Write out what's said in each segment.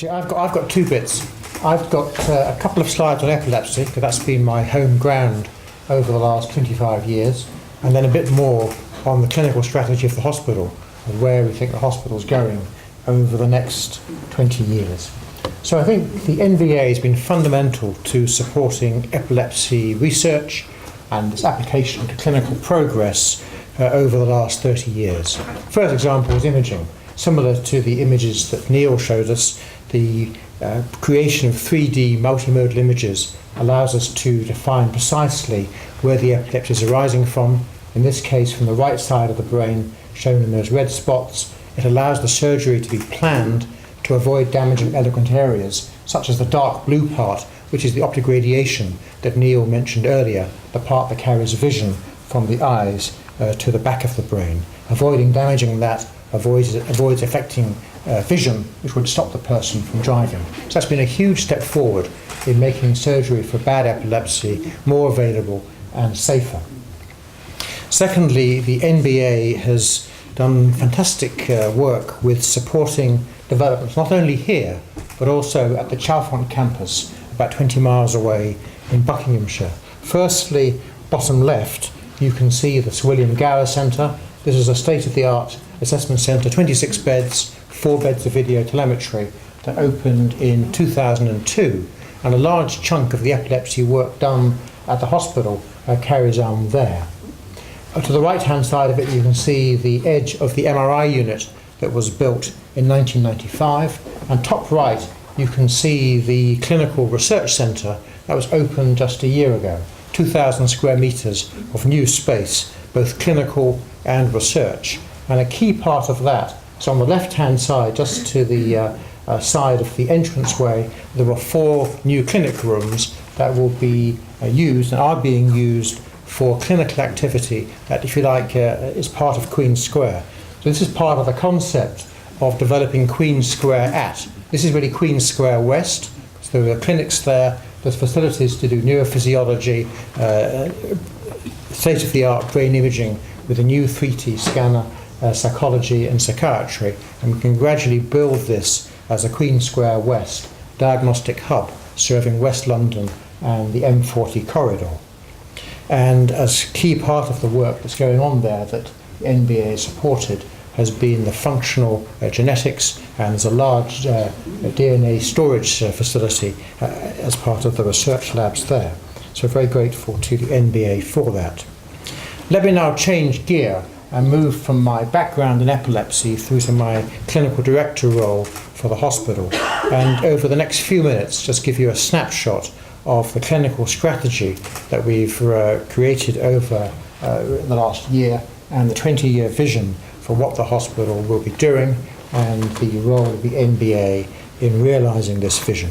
Actually, I've got two bits. I've got a couple of slides on epilepsy, because that's been my home ground over the last 25 years, and then a bit more on the clinical strategy of the hospital and where we think the hospital's going over the next 20 years. So I think the NVA has been fundamental to supporting epilepsy research and its application to clinical progress over the last 30 years. First example is imaging. Similar to the images that Neil showed us, the creation of 3D multimodal images allows us to define precisely where the epilepsy is arising from. In this case, from the right side of the brain, shown in those red spots. It allows the surgery to be planned to avoid damaging eloquent areas, such as the dark blue part, which is the optic radiation that Neil mentioned earlier, the part that carries vision from the eyes to the back of the brain. Avoiding damaging that avoids affecting vision, which would stop the person from driving. So that's been a huge step forward in making surgery for bad epilepsy more available and safer. Secondly, the NBA has done fantastic work with supporting developments not only here, but also at the Chalfont campus, about 20 miles away in Buckinghamshire. Firstly, bottom left, you can see the Sir William Gower Centre. This is a state-of-the-art assessment centre, 26 beds, 4 beds of video telemetry, that opened in 2002, and a large chunk of the epilepsy work done at the hospital carries on there. To the right-hand side of it, you can see the edge of the MRI unit that was built in 1995, and top right, you can see the clinical research centre that was opened just a year ago, 2,000 square metres of new space, both clinical and research. And a key part of that is on the left-hand side, just to the side of the entranceway, there were 4 new clinic rooms that will be used and are being used for clinical activity that, if you like, is part of Queen Square. So this is part of the concept of developing Queen Square at. This is really Queen Square West. So there are clinics there, there's facilities to do neurophysiology, state-of-the-art brain imaging with a new 3T scanner, psychology and psychiatry, and we can gradually build this as a Queen Square West diagnostic hub serving West London and the M40 corridor. And as key part of the work that's going on there that the NBA supported has been the functional genetics, and there's a large DNA storage facility as part of the research labs there. So very grateful to the NBA for that. Let me now change gear and move from my background in epilepsy through to my clinical director role for the hospital. And over the next few minutes, just give you a snapshot of the clinical strategy that we've created over the last year, and the 20-year vision for what the hospital will be doing, and the role of the NBA in realising this vision.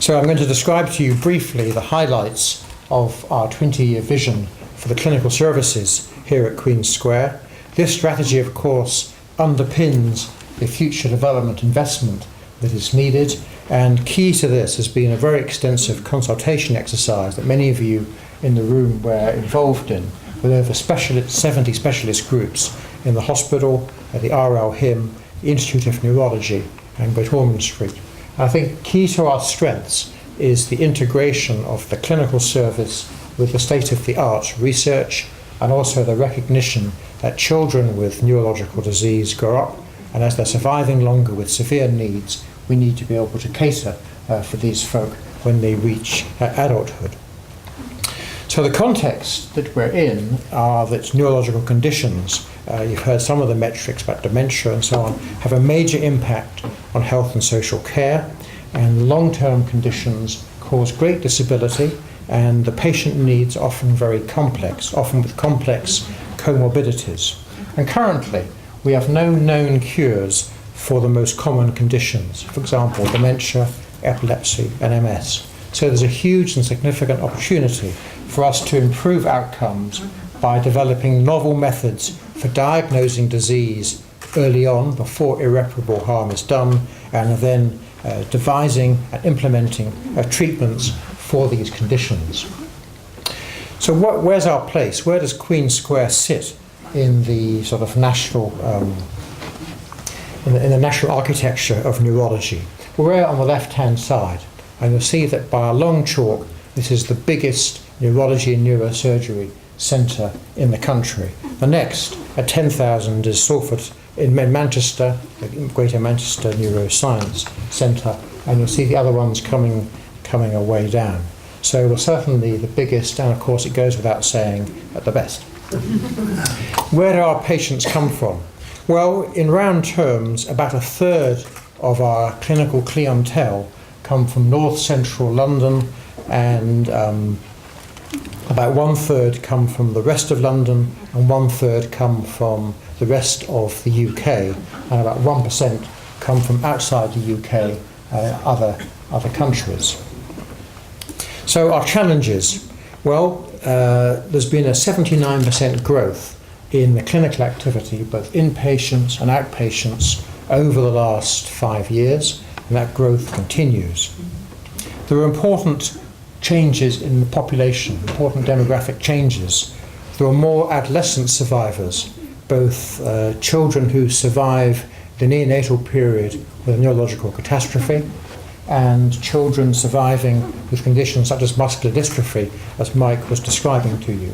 So I'm going to describe to you briefly the highlights of our 20-year vision for the clinical services here at Queen Square. This strategy, of course, underpins the future development investment that is needed, and key to this has been a very extensive consultation exercise that many of you in the room were involved in, with over 70 specialist groups in the hospital, at the RL HIM, the Institute of Neurology and Great Ormond Street. And I think key to our strengths is the integration of the clinical service with the state-of-the-art research, and also the recognition that children with neurological disease grow up, and as they're surviving longer with severe needs, we need to be able to cater for these folk when they reach adulthood. So the context that we're in are that neurological conditions, you've heard some of the metrics about dementia and so on, have a major impact on health and social care, and long-term conditions cause great disability, and the patient needs are often very complex, often with complex comorbidities. And currently, we have no known cures for the most common conditions, for example, dementia, epilepsy, and MS. So there's a huge and significant opportunity for us to improve outcomes by developing novel methods for diagnosing disease early on, before irreparable harm is done, and then devising and implementing treatments for these conditions. So where's our place? Where does Queen Square sit in the sort of national in the national architecture of neurology. We're on the left-hand side, and you'll see that by a long chalk, this is the biggest neurology and neurosurgery centre in the country. The next, at 10,000, is Salford in Manchester, the Greater Manchester Neuroscience Centre, and you'll see the other ones coming a way down. So we're certainly the biggest, and of course it goes without saying, at the best. Where do our patients come from? Well, in round terms, about a third of our clinical clientele come from north central London, and about 1/3 come from the rest of London, and 1/3 come from the rest of the UK, and about 1% come from outside the UK, other countries. So our challenges, well, there's been a 79% growth in the clinical activity, both inpatients and outpatients, over the last 5 years, and that growth continues. There are important changes in the population, important demographic changes. There are more adolescent survivors, both children who survive the neonatal period with a neurological catastrophe, and children surviving with conditions such as muscular dystrophy, as Mike was describing to you.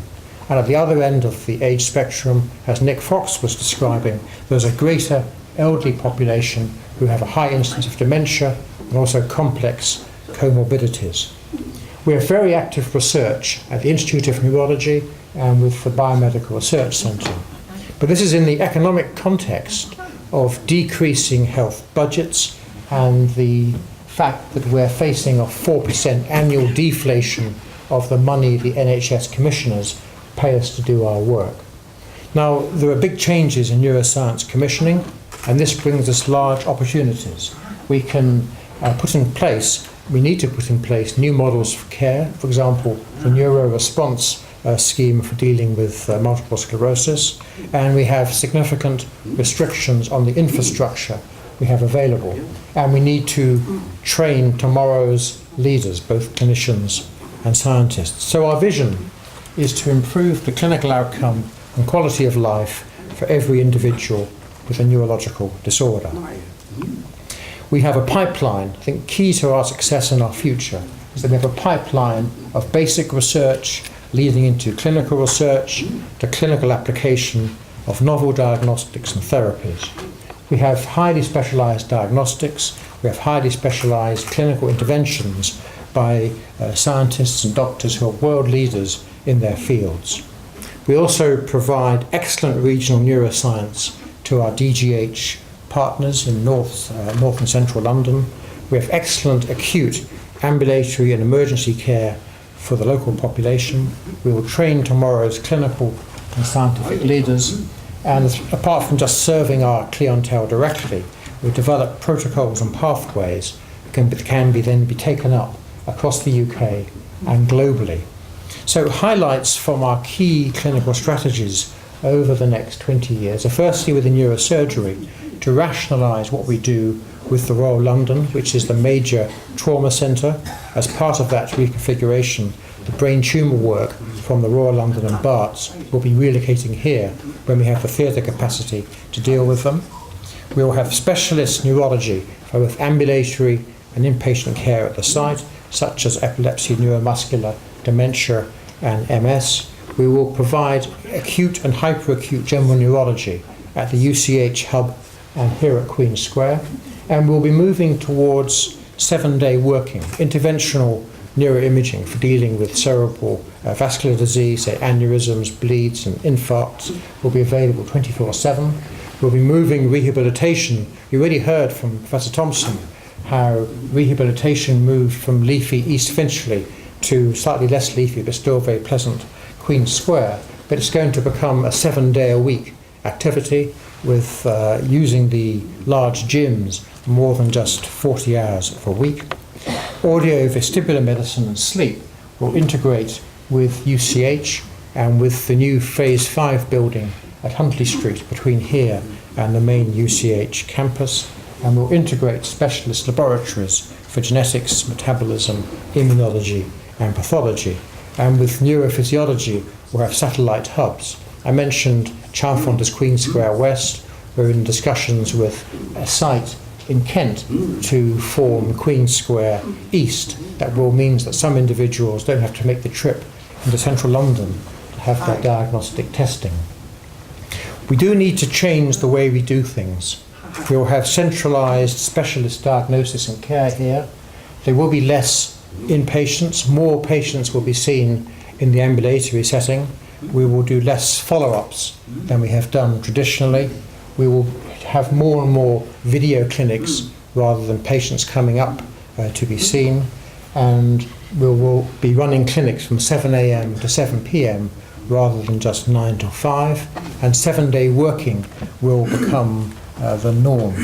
And at the other end of the age spectrum, as Nick Fox was describing, there's a greater elderly population who have a high incidence of dementia and also complex comorbidities. We have very active research at the Institute of Neurology and with the Biomedical Research Centre. But this is in the economic context of decreasing health budgets and the fact that we're facing a 4% annual deflation of the money the NHS commissioners pay us to do our work. Now, there are big changes in neuroscience commissioning, and this brings us large opportunities. We can we need to put in place new models for care, for example, the neuro-response scheme for dealing with multiple sclerosis, and we have significant restrictions on the infrastructure we have available, and we need to train tomorrow's leaders, both clinicians and scientists. So our vision is to improve the clinical outcome and quality of life for every individual with a neurological disorder. We have a pipeline. I think key to our success and our future is that we have a pipeline of basic research leading into clinical research, to clinical application of novel diagnostics and therapies. We have highly specialised diagnostics, we have highly specialised clinical interventions by scientists and doctors who are world leaders in their fields. We also provide excellent regional neuroscience to our DGH partners in north and central London. We have excellent acute, ambulatory and emergency care for the local population. We will train tomorrow's clinical and scientific leaders. And apart from just serving our clientele directly, we develop protocols and pathways that can then be taken up across the UK and globally. So highlights from our key clinical strategies over the next 20 years are firstly within neurosurgery, to rationalise what we do with the Royal London, which is the major trauma centre. As part of that reconfiguration, the brain tumour work from the Royal London and Barts will be relocating here when we have the theatre capacity to deal with them. We will have specialist neurology for both ambulatory and inpatient care at the site, such as epilepsy, neuromuscular, dementia and MS. We will provide acute and hyperacute general neurology at the UCH hub and here at Queen Square. And we'll be moving towards 7-day working, interventional neuroimaging for dealing with cerebral vascular disease, say aneurysms, bleeds and infarcts will be available 24/7. We'll be moving rehabilitation. You already heard from Professor Thompson how rehabilitation moved from leafy East Finchley to slightly less leafy but still very pleasant Queen Square, but it's going to become a 7-day-a-week activity with using the large gyms more than just 40 hours per week. Audio vestibular medicine and sleep will integrate with UCH and with the new Phase 5 building at Huntley Street between here and the main UCH campus, and will integrate specialist laboratories for genetics, metabolism, immunology and pathology. And with neurophysiology, we'll have satellite hubs. I mentioned Chalfont as Queen Square West. we're in discussions with a site in Kent to form Queen Square East. That will mean that some individuals don't have to make the trip into central London to have their diagnostic testing. We do need to change the way we do things. We'll have centralised specialist diagnosis and care here. There will be less inpatients. More patients will be seen in the ambulatory setting. We will do less follow-ups than we have done traditionally. We will have more and more video clinics rather than patients coming up to be seen. And we will be running clinics from 7 a.m. to 7 p.m. rather than just 9 to 5. And 7-day working will become the norm.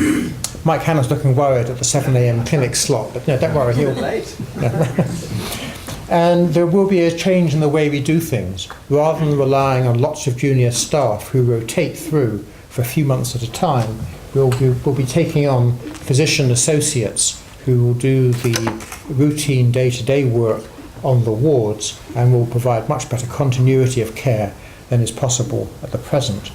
Mike Hannah's looking worried at the 7 a.m. clinic slot, but no, don't worry, he'll... And there will be a change in the way we do things. Rather than relying on lots of junior staff who rotate through for a few months at a time, we'll be taking on physician associates who will do the routine day-to-day work on the wards and will provide much better continuity of care than is possible at the present.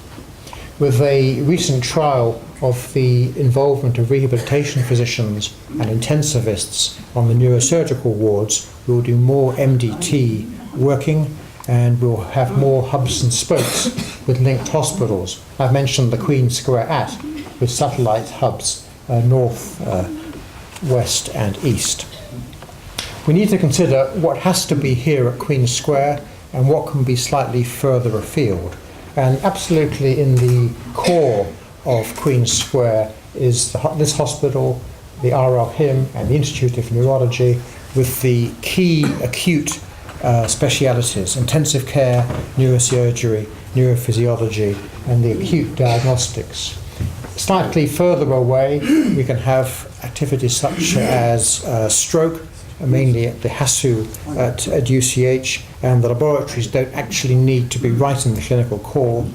With a recent trial of the involvement of rehabilitation physicians and intensivists on the neurosurgical wards, we'll do more MDT working and we'll have more hubs and spokes with linked hospitals. I've mentioned the Queen Square at with satellite hubs north, west and east. We need to consider what has to be here at Queen Square and what can be slightly further afield. And absolutely in the core of Queen Square is this hospital, the RL HIM and the Institute of Neurology with the key acute specialities, intensive care, neurosurgery, neurophysiology and the acute diagnostics. Slightly further away we can have activities such as stroke, mainly at the HASU at UCH, and the laboratories don't actually need to be right in the clinical core,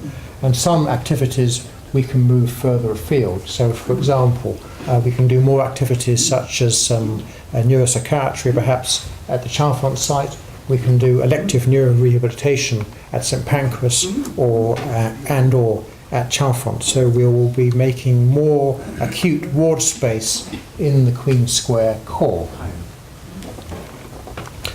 and some activities we can move further afield. So for example, we can do more activities such as neuropsychiatry perhaps at the Chalfont site. We can do elective neurorehabilitation at St Pancras or at Chalfont. So we will be making more acute ward space in the Queen Square core.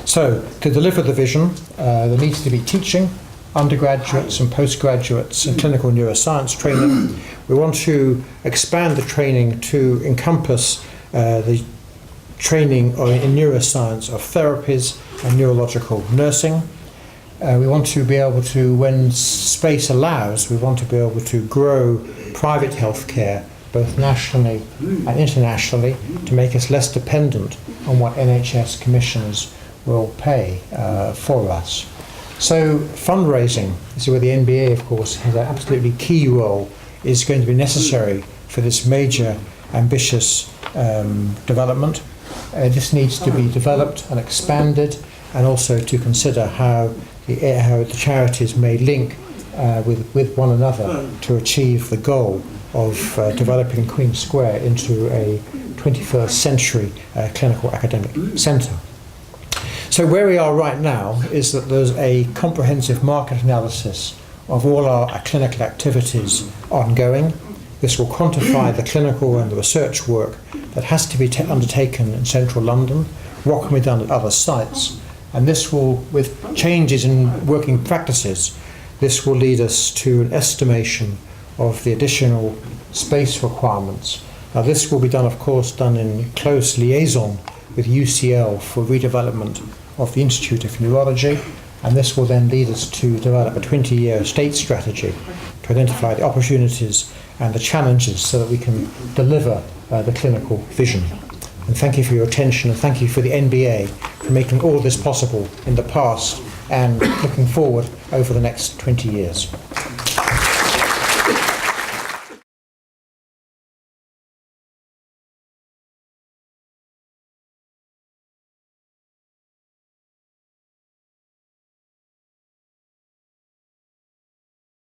So, to deliver the vision, there needs to be teaching, undergraduates and postgraduates and clinical neuroscience training. We want to expand the training to encompass the training in neuroscience of therapies and neurological nursing. We want to be able to, when space allows, we want to be able to grow private healthcare both nationally and internationally to make us less dependent on what NHS commissions will pay for us. So fundraising, this is where the NBA of course has an absolutely key role, is going to be necessary for this major ambitious development. This needs to be developed and expanded, and also to consider how the charities may link with one another to achieve the goal of developing Queen Square into a 21st century clinical academic centre. So where we are right now is that there's a comprehensive market analysis of all our clinical activities ongoing. This will quantify the clinical and the research work that has to be undertaken in central London, what can be done at other sites, and this will, with changes in working practices, this will lead us to an estimation of the additional space requirements. Now this will be done, of course, done in close liaison with UCL for redevelopment of the Institute of Neurology, and this will then lead us to develop a 20-year state strategy to identify the opportunities and the challenges so that we can deliver the clinical vision. And thank you for your attention, and thank you for the NBA for making all this possible in the past and looking forward over the next 20 years.